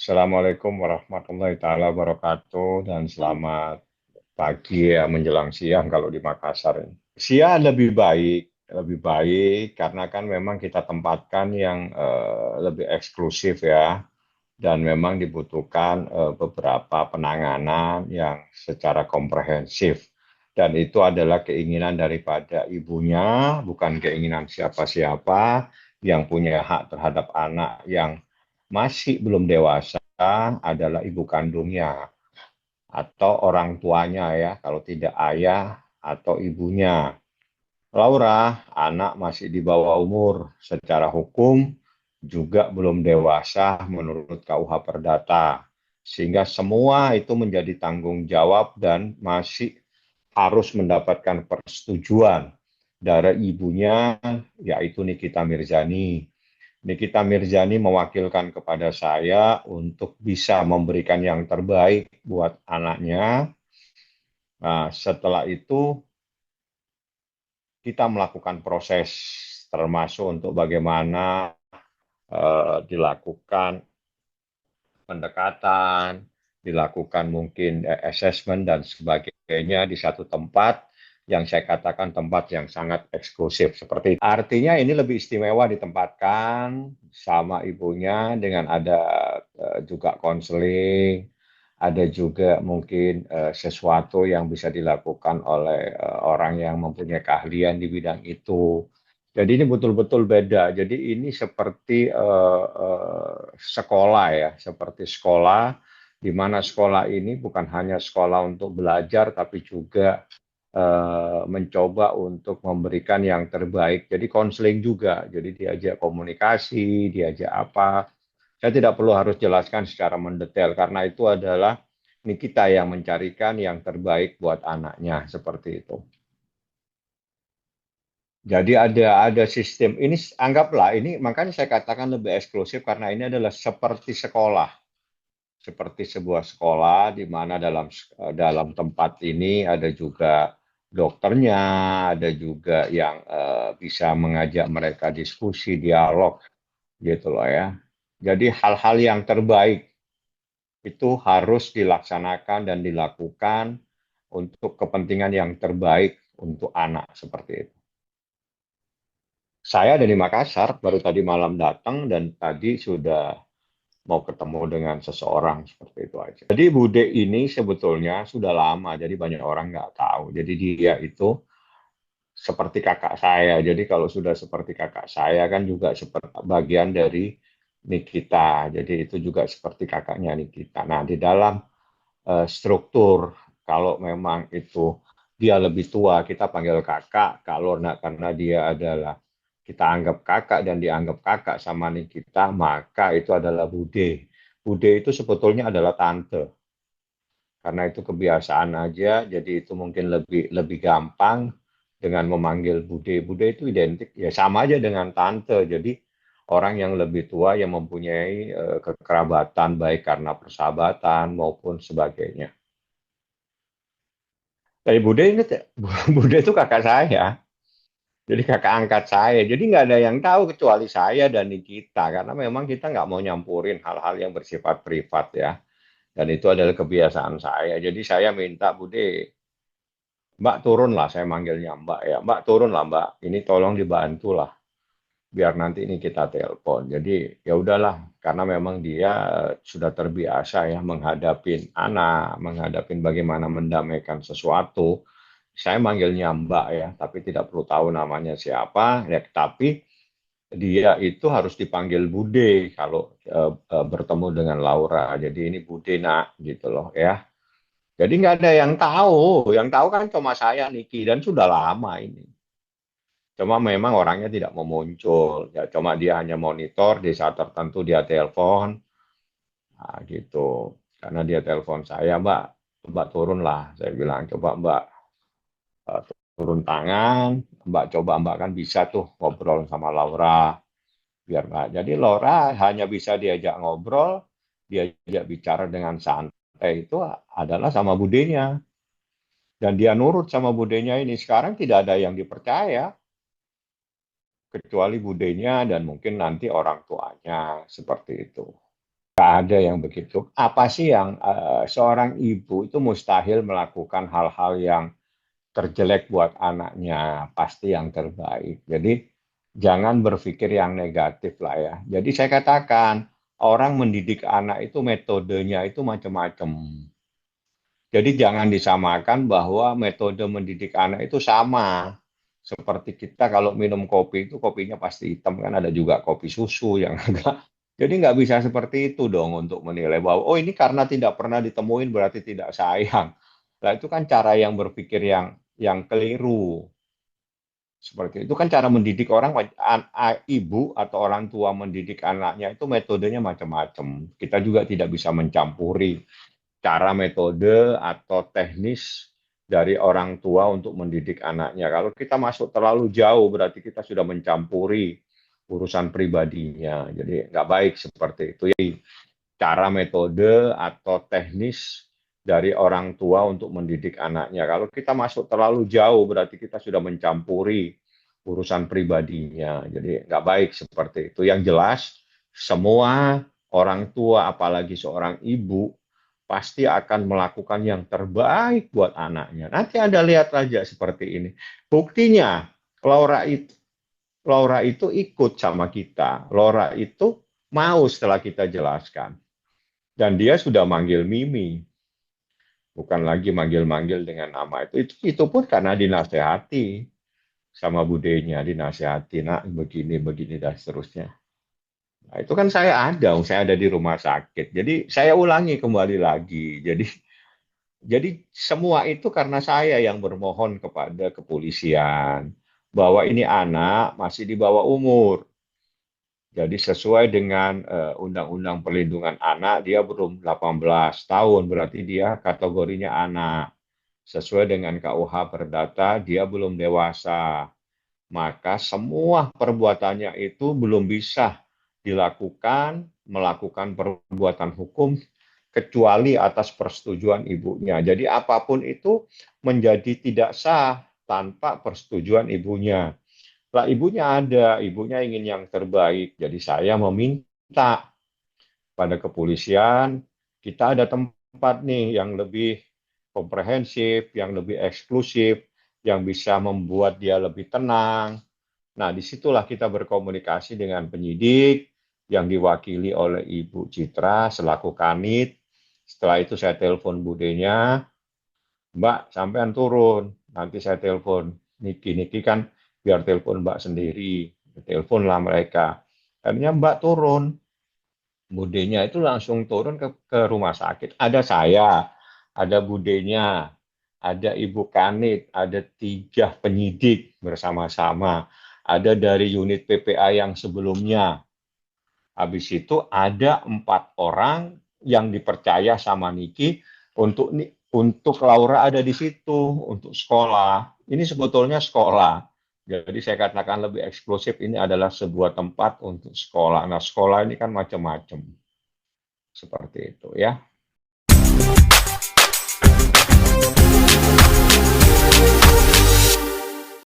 Assalamualaikum warahmatullahi taala wabarakatuh dan selamat pagi ya menjelang siang kalau di Makassar ini. Siang lebih baik karena kan memang kita tempatkan yang lebih eksklusif ya dan memang dibutuhkan beberapa penanganan yang secara komprehensif dan itu adalah keinginan daripada ibunya, bukan keinginan siapa-siapa yang punya hak terhadap anak yang masih belum dewasa adalah ibu kandungnya atau orang tuanya ya, kalau tidak ayah atau ibunya. Laura, anak masih di bawah umur, secara hukum juga belum dewasa menurut KUH Perdata. Sehingga semua itu menjadi tanggung jawab dan masih harus mendapatkan persetujuan dari ibunya, yaitu Nikita Mirzani. Nikita Mirzani mewakilkan kepada saya untuk bisa memberikan yang terbaik buat anaknya. Nah, setelah itu kita melakukan proses termasuk untuk bagaimana dilakukan pendekatan, dilakukan mungkin assessment dan sebagainya di satu tempat yang saya katakan tempat yang sangat eksklusif seperti itu. Artinya ini lebih istimewa ditempatkan sama ibunya dengan ada juga konseling, ada juga mungkin sesuatu yang bisa dilakukan oleh orang yang mempunyai keahlian di bidang itu. Jadi ini betul-betul beda. Jadi ini seperti sekolah ya, seperti sekolah di mana sekolah ini bukan hanya sekolah untuk belajar, tapi juga mencoba untuk memberikan yang terbaik. Jadi konseling juga, jadi diajak komunikasi, diajak apa. Saya tidak perlu harus jelaskan secara mendetail karena itu adalah ini kita yang mencarikan yang terbaik buat anaknya seperti itu. Jadi ada sistem ini anggaplah ini makanya saya katakan lebih eksklusif karena ini adalah seperti sekolah, seperti sebuah sekolah di mana dalam tempat ini ada juga dokternya, ada juga yang bisa mengajak mereka diskusi, dialog gitu loh ya. Jadi hal-hal yang terbaik itu harus dilaksanakan dan dilakukan untuk kepentingan yang terbaik untuk anak seperti itu. Saya dari Makassar, baru tadi malam datang dan tadi sudah mau ketemu dengan seseorang seperti itu aja. Jadi Bude ini sebetulnya sudah lama, jadi banyak orang nggak tahu. Jadi dia itu seperti kakak saya. Jadi kalau sudah seperti kakak saya kan juga seperti bagian dari Nikita. Jadi itu juga seperti kakaknya Nikita. Nah di dalam struktur kalau memang itu dia lebih tua kita panggil kakak, kalau nak karena dia adalah kita anggap kakak dan dianggap kakak sama Nikita maka itu adalah bude. Bude itu sebetulnya adalah tante karena itu kebiasaan aja jadi itu mungkin lebih lebih gampang dengan memanggil bude. Bude itu identik ya sama aja dengan tante, jadi orang yang lebih tua yang mempunyai kekerabatan baik karena persahabatan maupun sebagainya. Dari Bude inget ya, Bude itu kakak saya. Jadi kakak angkat saya. Jadi nggak ada yang tahu kecuali saya dan Nikita. Karena memang kita nggak mau nyampurin hal-hal yang bersifat privat ya. Dan itu adalah kebiasaan saya. Jadi saya minta Bude, Mbak turun lah, saya manggilnya Mbak ya. Mbak turun lah Mbak, ini tolong dibantu lah. Biar nanti ini kita telepon. Jadi ya udahlah, karena memang dia sudah terbiasa ya menghadapin anak, menghadapin bagaimana mendamaikan sesuatu. Saya manggilnya Mbak ya, tapi tidak perlu tahu namanya siapa. Ya, tapi dia itu harus dipanggil Bude kalau bertemu dengan Laura. Jadi ini Bude nak, gitu loh ya. Jadi nggak ada yang tahu. Yang tahu kan cuma saya, Niki, dan sudah lama ini. Cuma memang orangnya tidak mau muncul. Ya, cuma dia hanya monitor di saat tertentu dia telepon. Nah, gitu. Karena dia telepon saya, Mbak, Mbak turun lah. Saya bilang, coba Mbak eh, turun tangan, Mbak coba Mbak kan bisa tuh ngobrol sama Laura. Biar Mbak. Jadi Laura hanya bisa diajak ngobrol, diajak bicara dengan santai itu adalah sama budenya. Dan dia nurut sama budenya ini. Sekarang tidak ada yang dipercaya kecuali budenya dan mungkin nanti orang tuanya seperti itu. Nggak ada yang begitu. Apa sih yang seorang ibu itu mustahil melakukan hal-hal yang terjelek buat anaknya, pasti yang terbaik. Jadi jangan berpikir yang negatif lah ya. Jadi saya katakan orang mendidik anak itu metodenya itu macam-macam. Jadi jangan disamakan bahwa metode mendidik anak itu sama. Seperti kita kalau minum kopi itu kopinya pasti hitam kan, ada juga kopi susu yang agak. Jadi nggak bisa seperti itu dong untuk menilai bahwa oh ini karena tidak pernah ditemuin berarti tidak sayang. Nah itu kan cara yang berpikir yang keliru. Seperti itu kan cara mendidik orang, ibu atau orang tua mendidik anaknya itu metodenya macam-macam. Kita juga tidak bisa mencampuri cara metode atau teknis dari orang tua untuk mendidik anaknya. Kalau kita masuk terlalu jauh berarti kita sudah mencampuri urusan pribadinya. Jadi nggak baik seperti itu. Jadi cara metode atau teknis dari orang tua untuk mendidik anaknya. Kalau kita masuk terlalu jauh berarti kita sudah mencampuri urusan pribadinya. Jadi nggak baik seperti itu. Yang jelas semua orang tua apalagi seorang ibu pasti akan melakukan yang terbaik buat anaknya. Nanti Anda lihat aja seperti ini. Buktinya, Laura itu, Laura itu ikut sama kita. Laura itu mau setelah kita jelaskan. Dan dia sudah manggil Mimi. Bukan lagi manggil-manggil dengan nama itu. Itu pun karena dinasehati sama budenya, dinasehati, nak begini, dan seterusnya. Nah, itu kan saya ada di rumah sakit. Jadi saya ulangi kembali lagi. Jadi semua itu karena saya yang bermohon kepada kepolisian bahwa ini anak masih di bawah umur. Jadi sesuai dengan Undang-Undang Perlindungan Anak, dia belum 18 tahun, berarti dia kategorinya anak. Sesuai dengan KUH Perdata, dia belum dewasa. Maka semua perbuatannya itu belum bisa dilakukan, melakukan perbuatan hukum kecuali atas persetujuan ibunya. Jadi apapun itu menjadi tidak sah tanpa persetujuan ibunya. Lah ibunya ada, ibunya ingin yang terbaik. Jadi saya meminta pada kepolisian, kita ada tempat nih yang lebih komprehensif, yang lebih eksklusif, yang bisa membuat dia lebih tenang. Nah, disitulah kita berkomunikasi dengan penyidik yang diwakili oleh Ibu Citra selaku Kanit. Setelah itu saya telepon budenya, Mbak, sampean turun. Nanti saya telepon Niki kan biar telepon Mbak sendiri. Teleponlah mereka. Akhirnya Mbak turun. Budenya itu langsung turun ke rumah sakit. Ada saya, ada budenya, ada Ibu Kanit, ada 3 penyidik bersama-sama. Ada dari unit PPA yang sebelumnya. Habis itu ada 4 orang yang dipercaya sama Niki untuk Laura ada di situ untuk sekolah. Ini sebetulnya sekolah. Jadi saya katakan lebih eksklusif ini adalah sebuah tempat untuk sekolah. Nah, sekolah ini kan macam-macam. Seperti itu ya.